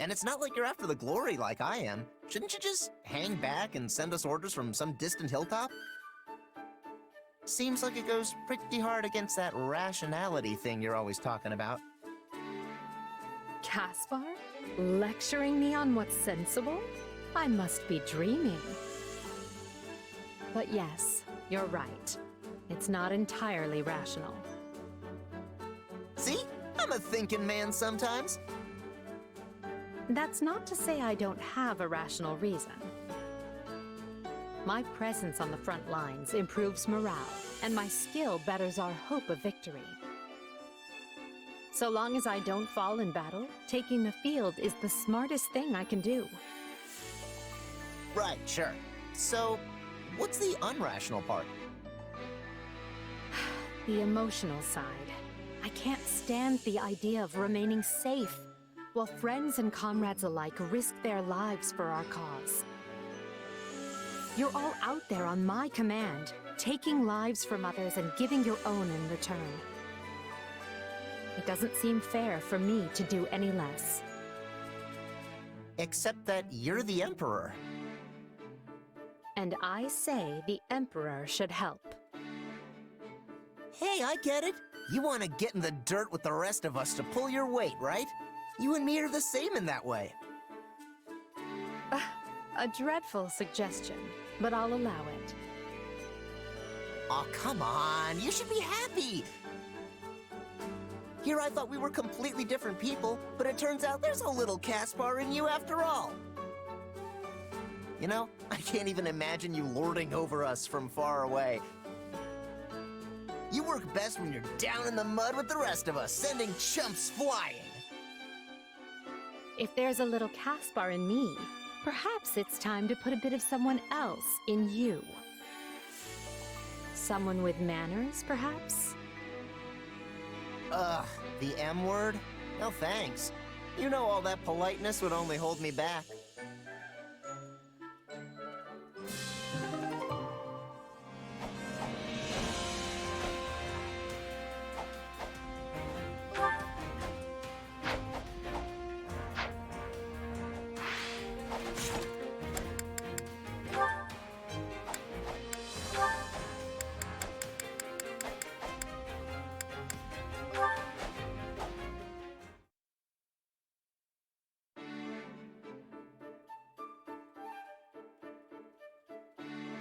And it's not like you're after the glory like I am. Shouldn't you just hang back and send us orders from some distant hilltop? Seems like it goes pretty hard against that rationality thing you're always talking about. Caspar? Lecturing me on what's sensible? I must be dreaming. But yes, you're right. It's not entirely rational. See? I'm a thinking man sometimes. That's not to say I don't have a rational reason. My presence on the front lines improves morale, and my skill betters our hope of victory. So long as I don't fall in battle, taking the field is the smartest thing I can do. Right, sure. So, what's the unrational part? The emotional side. I can't stand the idea of remaining safe, while friends and comrades alike risk their lives for our cause. You're all out there on my command, taking lives from others and giving your own in return. It doesn't seem fair for me to do any less. Except that you're the Emperor. And I say the Emperor should help. Hey, I get it. You want to get in the dirt with the rest of us to pull your weight, right? You and me are the same in that way. A dreadful suggestion, but I'll allow it. Aw, come on. You should be happy. Here I thought we were completely different people, but it turns out there's a little Caspar in you after all. You know, I can't even imagine you lording over us from far away. You work best when you're down in the mud with the rest of us, sending chumps flying. If there's a little Caspar in me, perhaps it's time to put a bit of someone else in you. Someone with manners, perhaps? Ugh, the M word? No thanks. You know all that politeness would only hold me back.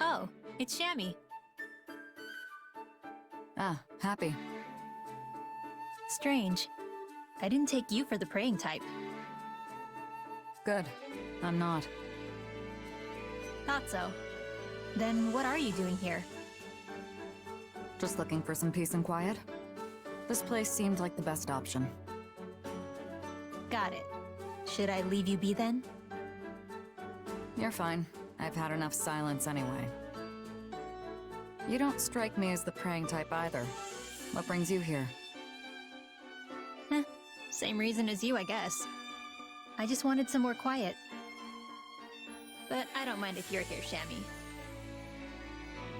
Oh, it's Shammy. Ah, happy. Strange. I didn't take you for the praying type. Good. I'm not. Thought so. Then what are you doing here? Just looking for some peace and quiet. This place seemed like the best option. Got it. Should I leave you be then? You're fine. I've had enough silence anyway. You don't strike me as the praying type either. What brings you here? Same reason as you, I guess. I just wanted some more quiet. But I don't mind if you're here, Shammy.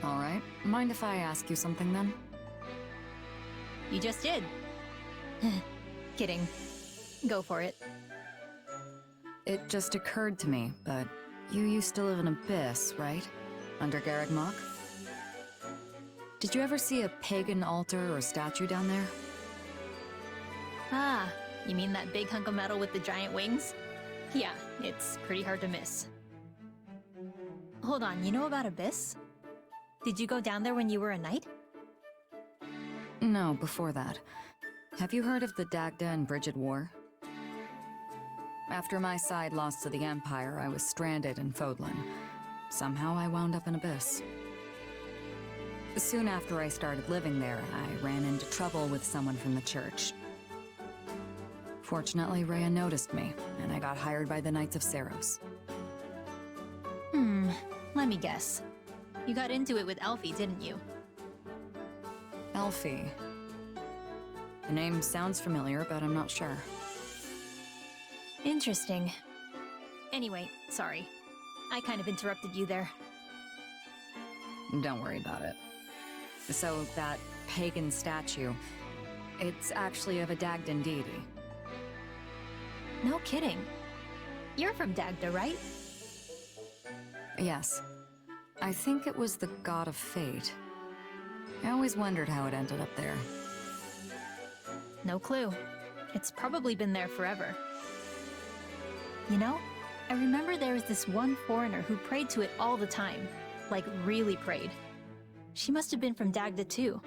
Alright. Mind if I ask you something then? You just did. Kidding. Go for it. It just occurred to me, but you used to live in Abyss, right? Under Garreg Mach? Did you ever see a pagan altar or statue down there? Ah, you mean that big hunk of metal with the giant wings? Yeah, it's pretty hard to miss. Hold on, you know about Abyss? Did you go down there when you were a knight? No, before that. Have you heard of the Dagda and Brigid War? After my side lost to the Empire, I was stranded in Fodlan. Somehow I wound up in Abyss. Soon after I started living there, I ran into trouble with someone from the church. Fortunately, Rhea noticed me, and I got hired by the Knights of Saros. Let me guess. You got into it with Elfie, didn't you? Elfie. The name sounds familiar, but I'm not sure. Interesting. Anyway, sorry. I kind of interrupted you there. Don't worry about it. So, that pagan statue, it's actually of a Dagdan deity. No kidding. You're from Dagda, right? Yes. I think it was the god of fate. I always wondered how it ended up there. No clue. It's probably been there forever. You know, I remember there was this one foreigner who prayed to it all the time. Like, really prayed. She must have been from Dagda too.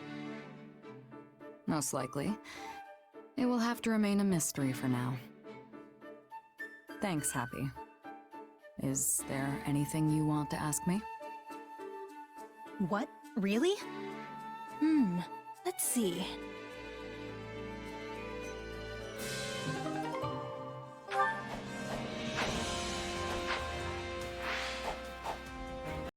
Most likely. It will have to remain a mystery for now. Thanks, Happy. Is there anything you want to ask me? What? Really? Let's see.